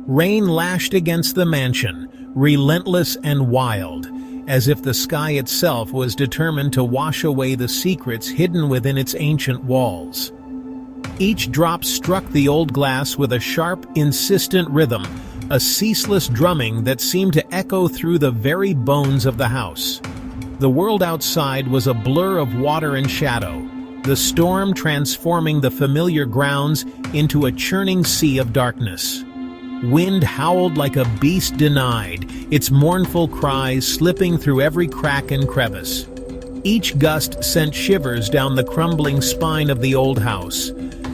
Rain lashed against the mansion, relentless and wild, as if the sky itself was determined to wash away the secrets hidden within its ancient walls. Each drop struck the old glass with a sharp, insistent rhythm, a ceaseless drumming that seemed to echo through the very bones of the house. The world outside was a blur of water and shadow, the storm transforming the familiar grounds into a churning sea of darkness. Wind howled like a beast denied, its mournful cries slipping through every crack and crevice. Each gust sent shivers down the crumbling spine of the old house,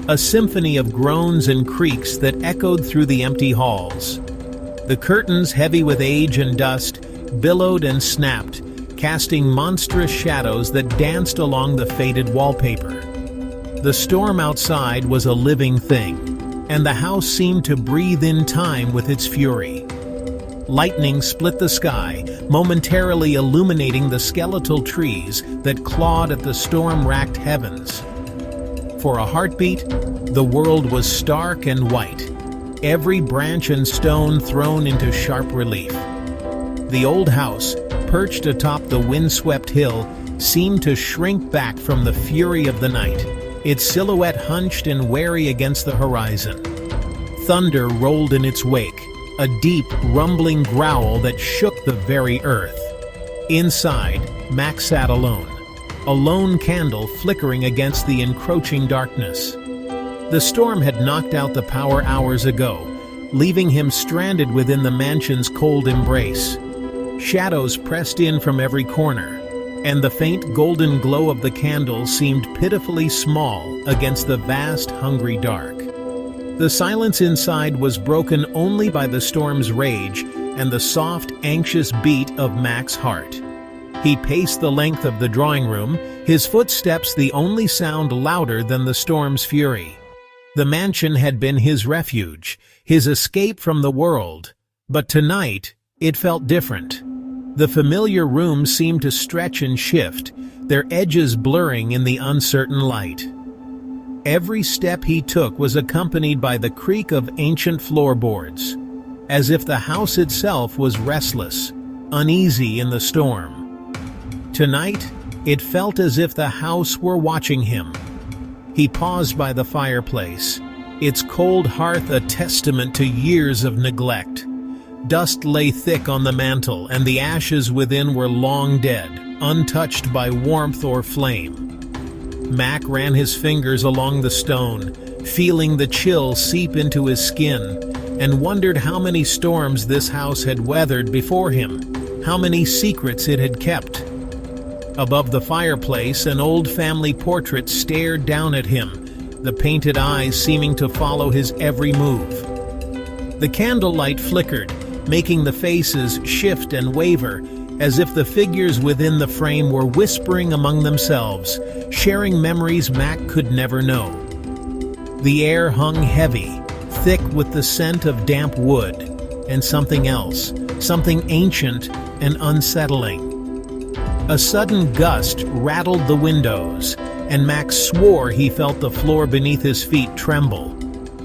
a symphony of groans and creaks that echoed through the empty halls. The curtains, heavy with age and dust, billowed and snapped, casting monstrous shadows that danced along the faded wallpaper. The storm outside was a living thing, and the house seemed to breathe in time with its fury. Lightning split the sky, momentarily illuminating the skeletal trees that clawed at the storm-racked heavens. For a heartbeat, the world was stark and white, every branch and stone thrown into sharp relief. The old house, perched atop the windswept hill, seemed to shrink back from the fury of the night, its silhouette hunched and wary against the horizon. Thunder rolled in its wake, a deep, rumbling growl that shook the very earth. Inside, Mac sat alone, a lone candle flickering against the encroaching darkness. The storm had knocked out the power hours ago, leaving him stranded within the mansion's cold embrace. Shadows pressed in from every corner, and the faint golden glow of the candle seemed pitifully small against the vast, hungry dark. The silence inside was broken only by the storm's rage and the soft, anxious beat of Mac's heart. He paced the length of the drawing room, his footsteps the only sound louder than the storm's fury. The mansion had been his refuge, his escape from the world, but tonight it felt different. The familiar rooms seemed to stretch and shift, their edges blurring in the uncertain light. Every step he took was accompanied by the creak of ancient floorboards, as if the house itself was restless, uneasy in the storm. Tonight, it felt as if the house were watching him. He paused by the fireplace, its cold hearth a testament to years of neglect. Dust lay thick on the mantel, and the ashes within were long dead, untouched by warmth or flame. Mac ran his fingers along the stone, feeling the chill seep into his skin, and wondered how many storms this house had weathered before him, how many secrets it had kept. Above the fireplace, an old family portrait stared down at him, the painted eyes seeming to follow his every move. The candlelight flickered, making the faces shift and waver, as if the figures within the frame were whispering among themselves, sharing memories Mac could never know. The air hung heavy, thick with the scent of damp wood, and something else, something ancient and unsettling. A sudden gust rattled the windows, and Mac swore he felt the floor beneath his feet tremble.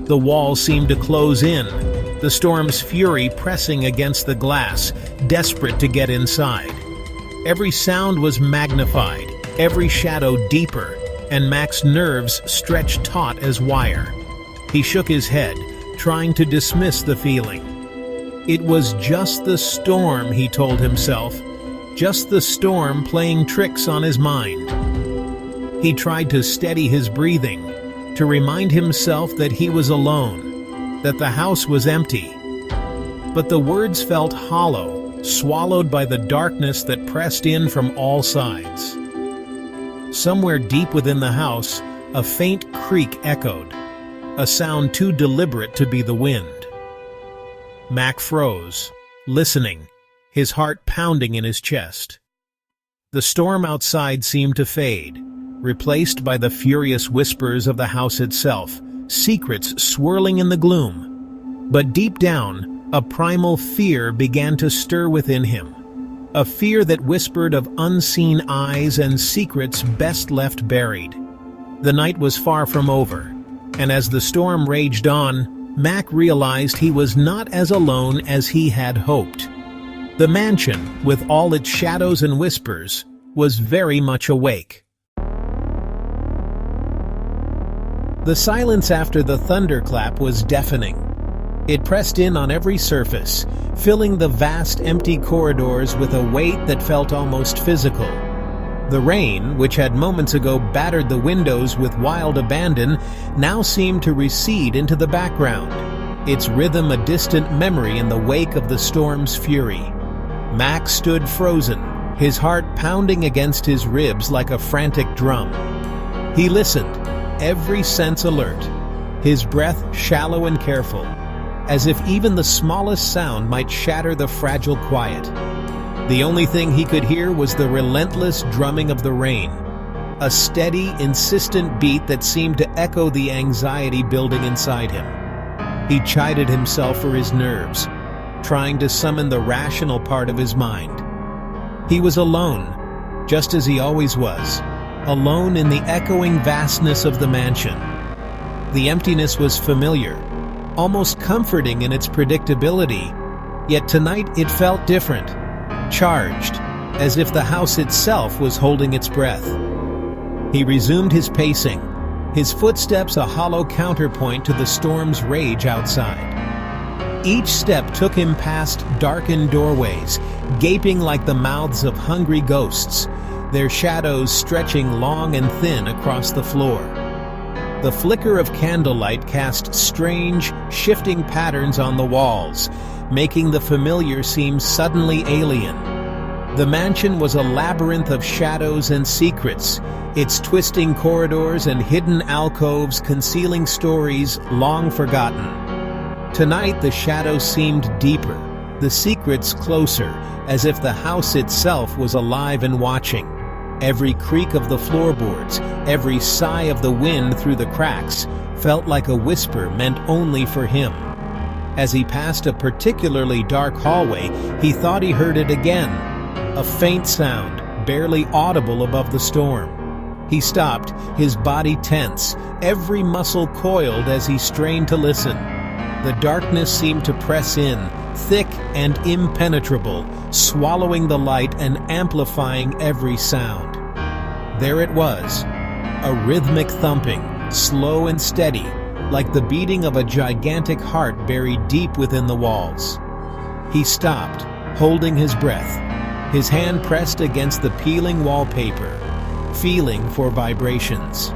The wall seemed to close in, the storm's fury pressing against the glass, desperate to get inside. Every sound was magnified, every shadow deeper, and Mac's nerves stretched taut as wire. He shook his head, trying to dismiss the feeling. It was just the storm, he told himself, just the storm playing tricks on his mind. He tried to steady his breathing, to remind himself that he was alone, that the house was empty. But the words felt hollow, swallowed by the darkness that pressed in from all sides. Somewhere deep within the house, a faint creak echoed, a sound too deliberate to be the wind. Mac froze, listening, his heart pounding in his chest. The storm outside seemed to fade, replaced by the furious whispers of the house itself, secrets swirling in the gloom. But deep down, a primal fear began to stir within him, a fear that whispered of unseen eyes and secrets best left buried. The night was far from over, and as the storm raged on, Mac realized he was not as alone as he had hoped. The mansion, with all its shadows and whispers, was very much awake. The silence after the thunderclap was deafening. It pressed in on every surface, filling the vast empty corridors with a weight that felt almost physical. The rain, which had moments ago battered the windows with wild abandon, now seemed to recede into the background, its rhythm a distant memory in the wake of the storm's fury. Mac stood frozen, his heart pounding against his ribs like a frantic drum. He listened, every sense alert, his breath shallow and careful, as if even the smallest sound might shatter the fragile quiet. The only thing he could hear was the relentless drumming of the rain, a steady, insistent beat that seemed to echo the anxiety building inside him. He chided himself for his nerves, trying to summon the rational part of his mind. He was alone, just as he always was, alone in the echoing vastness of the mansion. The emptiness was familiar, almost comforting in its predictability, yet tonight it felt different, charged, as if the house itself was holding its breath. He resumed his pacing, his footsteps a hollow counterpoint to the storm's rage outside. Each step took him past darkened doorways, gaping like the mouths of hungry ghosts, their shadows stretching long and thin across the floor. The flicker of candlelight cast strange, shifting patterns on the walls, making the familiar seem suddenly alien. The mansion was a labyrinth of shadows and secrets, its twisting corridors and hidden alcoves concealing stories long forgotten. Tonight the shadows seemed deeper, the secrets closer, as if the house itself was alive and watching. Every creak of the floorboards, every sigh of the wind through the cracks, felt like a whisper meant only for him. As he passed a particularly dark hallway, he thought he heard it again, a faint sound, barely audible above the storm. He stopped, his body tense, every muscle coiled as he strained to listen. The darkness seemed to press in, thick and impenetrable, swallowing the light and amplifying every sound. There it was, a rhythmic thumping, slow and steady, like the beating of a gigantic heart buried deep within the walls. He stopped, holding his breath, his hand pressed against the peeling wallpaper, feeling for vibrations.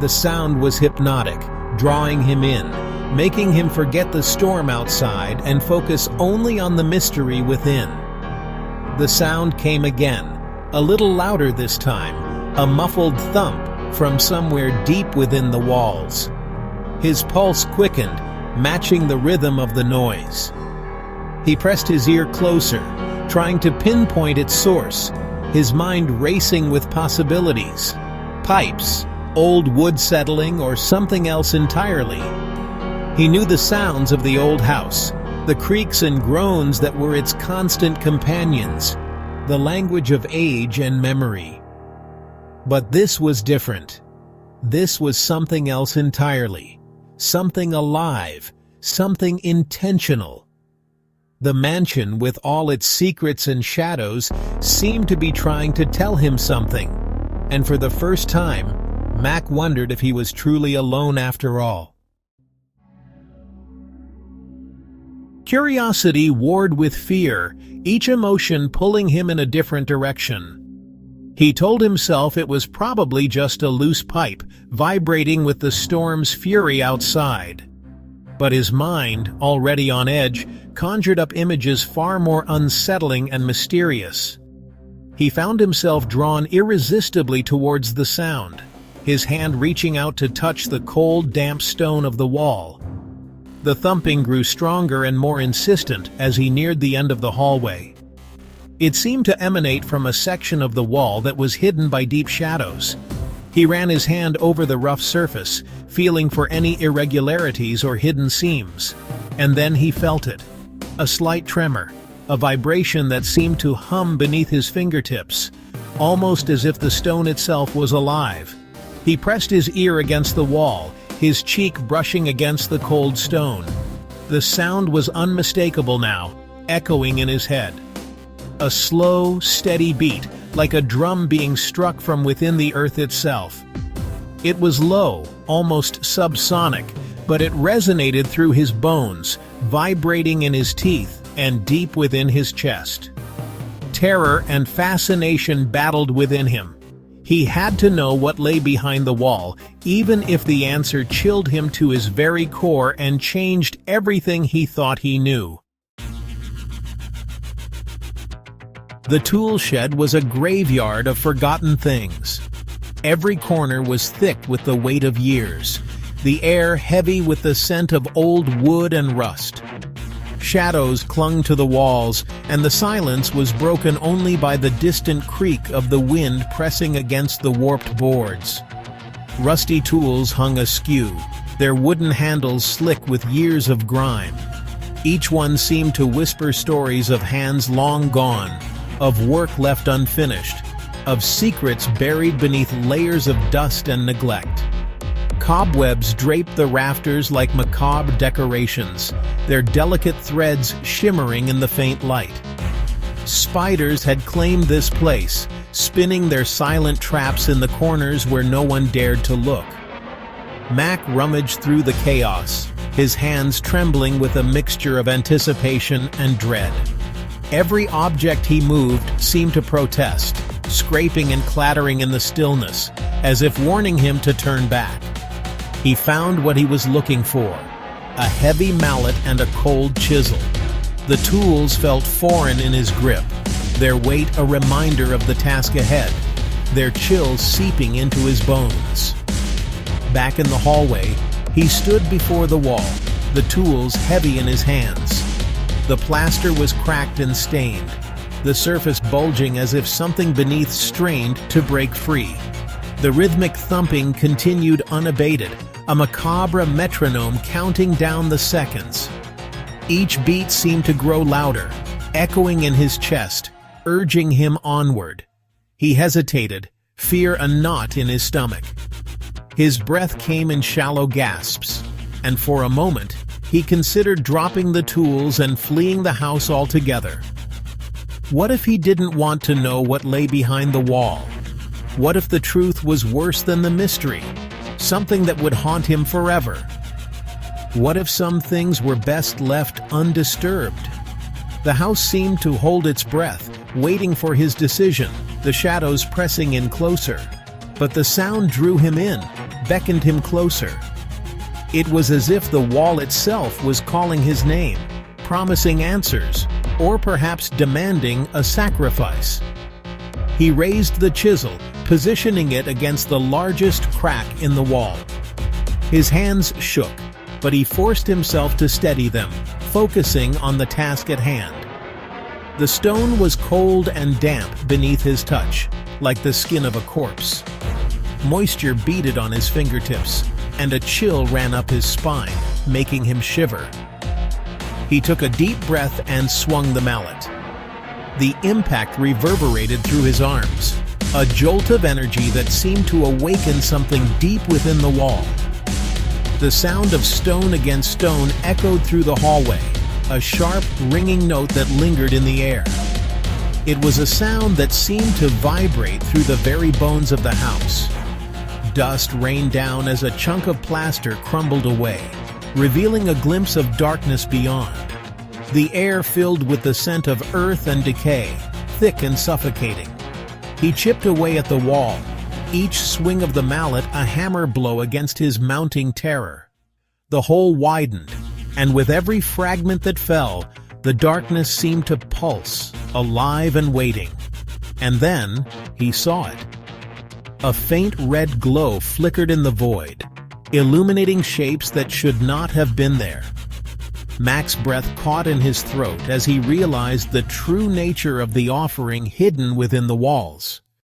The sound was hypnotic, drawing him in, making him forget the storm outside and focus only on the mystery within. The sound came again, a little louder this time, a muffled thump from somewhere deep within the walls. His pulse quickened, matching the rhythm of the noise. He pressed his ear closer, trying to pinpoint its source, his mind racing with possibilities. Pipes, old wood settling, or something else entirely. He knew the sounds of the old house, the creaks and groans that were its constant companions, the language of age and memory. But this was different. This was something else entirely, something alive, something intentional. The mansion, with all its secrets and shadows, seemed to be trying to tell him something, and for the first time, Mac wondered if he was truly alone after all. Curiosity warred with fear, each emotion pulling him in a different direction. He told himself it was probably just a loose pipe, vibrating with the storm's fury outside. But his mind, already on edge, conjured up images far more unsettling and mysterious. He found himself drawn irresistibly towards the sound, his hand reaching out to touch the cold, damp stone of the wall. The thumping grew stronger and more insistent as he neared the end of the hallway. It seemed to emanate from a section of the wall that was hidden by deep shadows. He ran his hand over the rough surface, feeling for any irregularities or hidden seams. And then he felt it. A slight tremor, a vibration that seemed to hum beneath his fingertips, almost as if the stone itself was alive. He pressed his ear against the wall, his cheek brushing against the cold stone. The sound was unmistakable now, echoing in his head. A slow, steady beat, like a drum being struck from within the earth itself. It was low, almost subsonic, but it resonated through his bones, vibrating in his teeth and deep within his chest. Terror and fascination battled within him. He had to know what lay behind the wall, even if the answer chilled him to his very core and changed everything he thought he knew. The toolshed was a graveyard of forgotten things. Every corner was thick with the weight of years, the air heavy with the scent of old wood and rust. Shadows clung to the walls, and the silence was broken only by the distant creak of the wind pressing against the warped boards. Rusty tools hung askew, their wooden handles slick with years of grime. Each one seemed to whisper stories of hands long gone, of work left unfinished, of secrets buried beneath layers of dust and neglect. Cobwebs draped the rafters like macabre decorations, their delicate threads shimmering in the faint light. Spiders had claimed this place, spinning their silent traps in the corners where no one dared to look. Mac rummaged through the chaos, his hands trembling with a mixture of anticipation and dread. Every object he moved seemed to protest, scraping and clattering in the stillness, as if warning him to turn back. He found what he was looking for, a heavy mallet and a cold chisel. The tools felt foreign in his grip, their weight a reminder of the task ahead, their chill seeping into his bones. Back in the hallway, he stood before the wall, the tools heavy in his hands. The plaster was cracked and stained, the surface bulging as if something beneath strained to break free. The rhythmic thumping continued unabated, a macabre metronome counting down the seconds. Each beat seemed to grow louder, echoing in his chest, urging him onward. He hesitated, fear a knot in his stomach. His breath came in shallow gasps, and for a moment, he considered dropping the tools and fleeing the house altogether. What if he didn't want to know what lay behind the wall? What if the truth was worse than the mystery, something that would haunt him forever? What if some things were best left undisturbed? The house seemed to hold its breath, waiting for his decision, the shadows pressing in closer. But the sound drew him in, beckoned him closer. It was as if the wall itself was calling his name, promising answers, or perhaps demanding a sacrifice. He raised the chisel, positioning it against the largest crack in the wall. His hands shook, but he forced himself to steady them, focusing on the task at hand. The stone was cold and damp beneath his touch, like the skin of a corpse. Moisture beaded on his fingertips, and a chill ran up his spine, making him shiver. He took a deep breath and swung the mallet. The impact reverberated through his arms, a jolt of energy that seemed to awaken something deep within the wall. The sound of stone against stone echoed through the hallway, a sharp, ringing note that lingered in the air. It was a sound that seemed to vibrate through the very bones of the house. Dust rained down as a chunk of plaster crumbled away, revealing a glimpse of darkness beyond. The air filled with the scent of earth and decay, thick and suffocating. He chipped away at the wall, each swing of the mallet a hammer blow against his mounting terror. The hole widened, and with every fragment that fell, the darkness seemed to pulse, alive and waiting. And then, he saw it. A faint red glow flickered in the void, illuminating shapes that should not have been there. Mac's breath caught in his throat as he realized the true nature of the offering hidden within the walls.